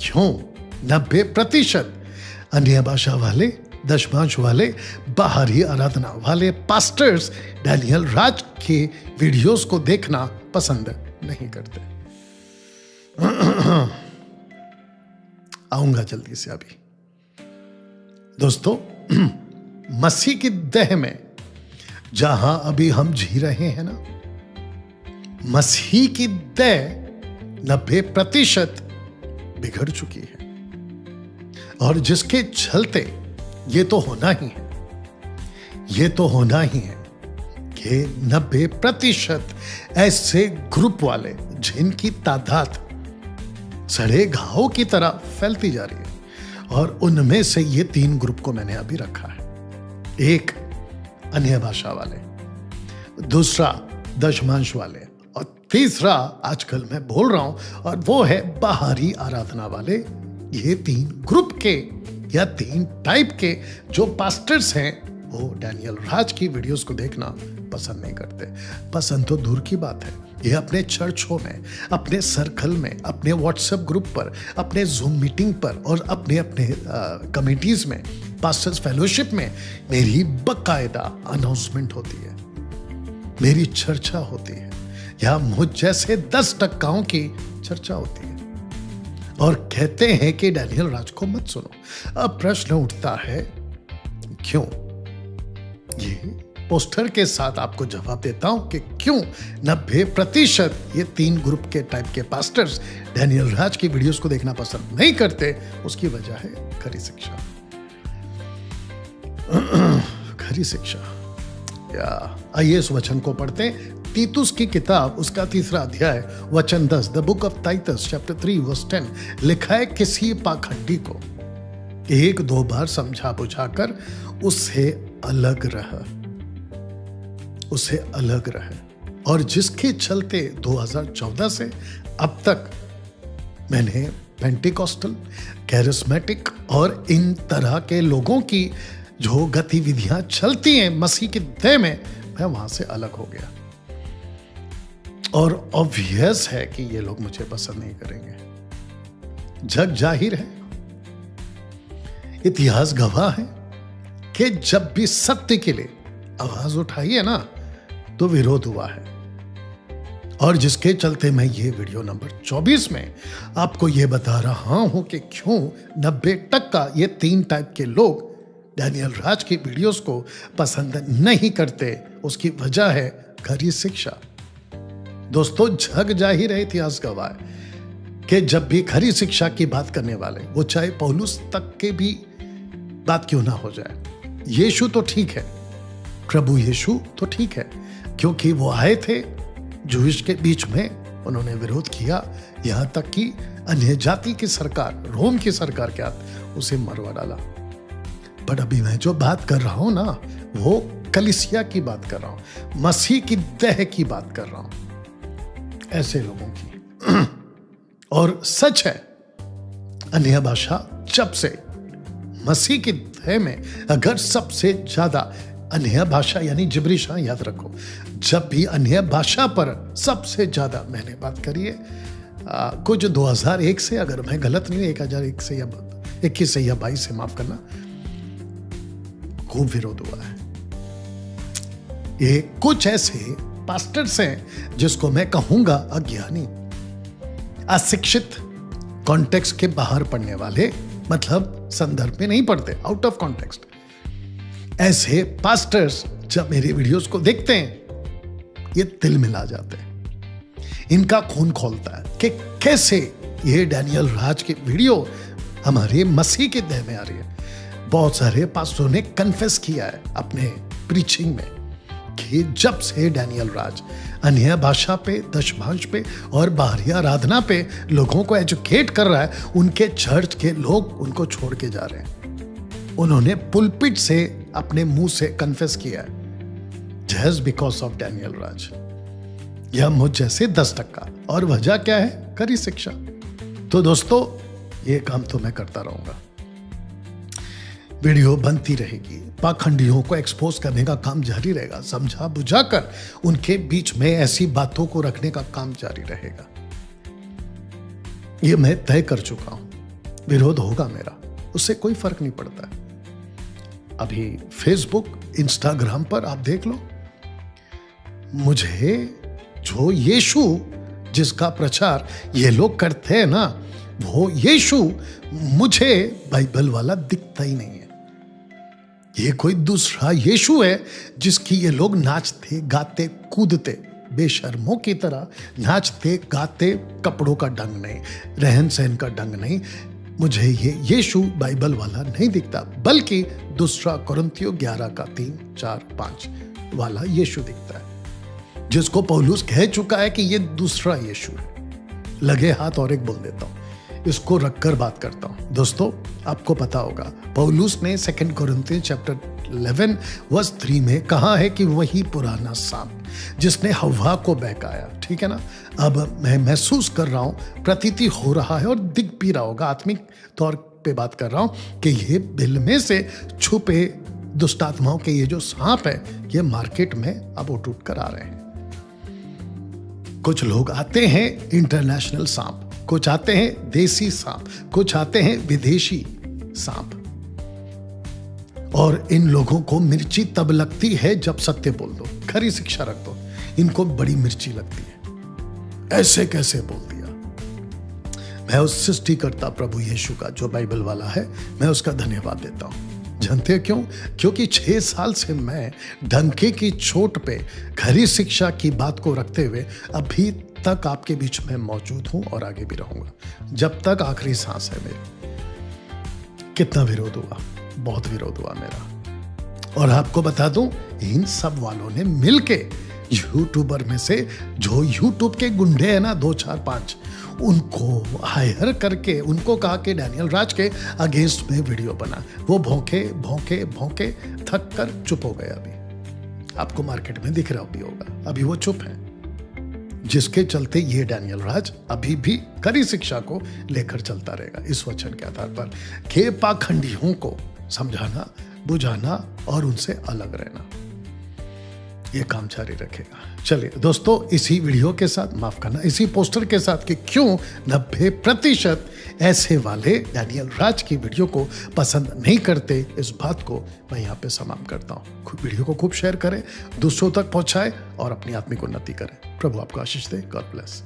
क्यों 90% अन्य भाषा वाले, दशमांश वाले, बाहरी आराधना वाले पास्टर्स डैनियल राज के वीडियोस को देखना पसंद नहीं करते? आऊंगा जल्दी से अभी। दोस्तों, मसीह की देह में जहां अभी हम जी रहे हैं ना, मसीह की देह 90% बिगड़ चुकी है, और जिसके चलते ये तो होना ही है, ये तो होना ही है कि 90% ऐसे ग्रुप वाले जिनकी तादाद सड़े घावों की तरह फैलती जा रही है, और उनमें से ये 3 ग्रुप को मैंने अभी रखा है। एक अन्य भाषा वाले, दूसरा दशमांश वाले, और तीसरा आजकल मैं बोल रहा हूं और वो है बाहरी आराधना वाले। ये 3 ग्रुप के या 3 टाइप के जो पास्टर्स हैं वो डैनियल राज की वीडियोस को देखना पसंद नहीं करते। पसंद तो दूर की बात है, ये अपने चर्चों में, अपने सर्कल में, अपने व्हाट्सएप ग्रुप पर, अपने जूम मीटिंग पर और अपने अपने कमिटीज में, पास्टर्स फेलोशिप में मेरी बकायदा अनाउंसमेंट होती है, मेरी चर्चा होती है, या मुझ जैसे 10% की चर्चा होती है, और कहते हैं कि डैनियल राज को मत सुनो। अब प्रश्न उठता है क्यों? ये पोस्टर के साथ आपको जवाब देता हूं कि क्यों 90% ये 3 ग्रुप के टाइप के पास्टर्स डैनियल राज की वीडियोस को देखना पसंद नहीं करते। उसकी वजह है खरी शिक्षा। खरी शिक्षा। या आइए इस वचन को पढ़ते हैं। तीतुस की किताब, उसका 3रा अध्याय, वचन 10। The book of Titus chapter 3 verse 10 लिखा है, किसी पाखंडी को 1-2 बार समझा बुझाकर उससे अलग रह, उसे अलग रहे। और जिसके चलते 2014 से अब तक मैंने पेंटिकॉस्टल, कैरिस्मेटिक और इन तरह के लोगों की जो गतिविधियां चलती हैं मसीह की देह में, मैं वहां से अलग हो गया। और ऑब्वियस है कि ये लोग मुझे पसंद नहीं करेंगे। जग जाहिर है, इतिहास गवाह है कि जब भी सत्य के लिए आवाज उठाई है ना, तो विरोध हुआ है। और जिसके चलते मैं ये वीडियो नंबर 24 में आपको ये बता रहा हूं कि क्यों 90% ये 3 टाइप के लोग डैनियल राज की वीडियोस को पसंद नहीं करते। उसकी वजह है खरी शिक्षा। दोस्तों, जग जाहिर है, इतिहास गवाह है कि जब भी खरी शिक्षा की बात करने वाले, वो चाहे पौलुस तक के भी बात क्यों ना हो जाए, यीशु तो ठीक है, प्रभु यीशु तो ठीक है, क्योंकि वो आए थे जूश के बीच में, उन्होंने विरोध किया, यहां तक कि अन्य जाति की सरकार, रोम की सरकार के हाथ उसे मरवा डाला। बट अभी मैं जो बात कर रहा हूं ना, वो कलीसिया की बात कर रहा हूं, मसीह की देह की बात कर रहा हूं, ऐसे लोगों की। और सच है, अन्य भाषा जब से मसीह की देह में, अगर सबसे ज्यादा अन्य भाषा यानी जिब्रिश, याद रखो, जब भी अन्य भाषा पर सबसे ज्यादा मैंने बात करी है, कुछ 2001 से, अगर मैं गलत नहीं, 1001 से या 21 से या 22 से, माफ करना, खूब विरोध हुआ है। ये कुछ ऐसे पास्टर्स हैं जिसको मैं कहूंगा अज्ञानी, अशिक्षित, कॉन्टेक्स्ट के बाहर पढ़ने वाले, मतलब संदर्भ में नहीं पढ़ते, आउट ऑफ कॉन्टेक्स्ट। ऐसे पास्टर्स जब मेरे वीडियोस को देखते हैं, ये दिल मिला जाते हैं, इनका खून खोलता है कि कैसे ये डैनियल राज की वीडियो हमारे मसीह के देह में आ रही है। बहुत सारे पास्टरों ने कन्फेस किया है अपने प्रीचिंग में कि जब से डैनियल राज अन्य भाषा पे, दशभाष पे और बाहरी आराधना पे लोगों को एजुकेट कर रहा है, उनके चर्च के लोग उनको छोड़ के जा रहे हैं। उन्होंने पुलपिट से अपने मुंह से कन्फेस किया है, जस्ट बिकॉज ऑफ डैनियल राज। यह मुझ जैसे 10%। और वजह क्या है? खरी शिक्षा। तो दोस्तों, ये काम तो मैं करता रहूंगा, वीडियो बनती रहेगी, पाखंडियों को एक्सपोज करने का काम जारी रहेगा, समझा बुझाकर उनके बीच में ऐसी बातों को रखने का काम जारी रहेगा। ये मैं तय कर चुका हूं। विरोध होगा मेरा, उससे कोई फर्क नहीं पड़ता है। अभी फेसबुक, इंस्टाग्राम पर आप देख लो, मुझे जो यीशु जिसका प्रचार ये लोग करते हैं ना, वो यीशु मुझे बाइबल वाला दिखता ही नहीं है। ये कोई दूसरा यीशु है जिसकी ये लोग नाचते गाते कूदते बेशर्मों की तरह नाचते गाते, कपड़ों का ढंग नहीं, रहन सहन का ढंग नहीं। मुझे ये यीशु बाइबल वाला नहीं दिखता, बल्कि दूसरा कुरिन्थियों 11 का 3, 4, 5 वाला यीशु दिखता है, जिसको पौलुस कह चुका है कि ये दूसरा यीशु है। लगे हाथ और एक बोल देता हूं, इसको रखकर बात करता हूं। दोस्तों, आपको पता होगा पौलुस ने 2 कुरिन्थियों चैप्टर 11 वर्स 3 में कहा है कि वही पुराना सांप जिसने हव्वा को बहकाया, ठीक है ना। अब मैं महसूस कर रहा हूं, प्रतीति हो रहा है और दिख भी रहा होगा, आत्मिक तौर पे बात कर रहा हूं कि ये बिल में से छुपे दुष्ट आत्माओं के ये जो सांप है, ये मार्केट में अब उठ कर आ रहे हैं। कुछ लोग आते हैं इंटरनेशनल सांप, कुछ आते हैं देसी सांप, कुछ आते हैं विदेशी सांप। और इन लोगों को मिर्ची तब लगती है जब सत्य बोल दो, खरी शिक्षा रख दो, इनको बड़ी मिर्ची लगती है। ऐसे कैसे बोल दिया। मैं उस सृष्टिकर्ता प्रभु यीशु का, जो बाइबल वाला है, मैं उसका धन्यवाद देता हूं। जानते क्यों? क्योंकि 6 साल से मैं डंके की चोट पे खरी शिक्षा की बात को रखते हुए अभी तक आपके बीच में मौजूद हूं और आगे भी रहूंगा, जब तक आखिरी सांस है मेरी। कितना विरोध हुआ, बहुत विरोध हुआ मेरा। और आपको बता दूं, इन सब वालों ने मिलके यूट्यूबर में से जो यूट्यूब के गुंडे हैं ना, 2, 4, 5, उनको हायर करके उनको कहा कि डैनियल राज के अगेंस्ट में वीडियो बना। वो भौंके भौंके भौंके थक कर चुप हो गए। अभी आपको मार्केट में दिख रहा भी होगा, अभी वो चुप है, जिसके चलते ये डैनियल राज अभी भी कड़ी शिक्षा को लेकर चलता रहेगा, इस वचन के आधार पर के पाखंडियों को समझाना, बुझाना और उनसे अलग रहना, ये काम जारी रखेगा। चलिए दोस्तों, इसी वीडियो के साथ, माफ करना, इसी पोस्टर के साथ कि क्यों 90% ऐसे वाले डैनियल राज की वीडियो को पसंद नहीं करते, इस बात को मैं यहाँ पे समाप्त करता हूँ। वीडियो को खूब शेयर करें, दूसरों तक पहुँचाएं और अपनी आत्मिक उन्नति करें। प्रभु आपको आशीष दे। God bless.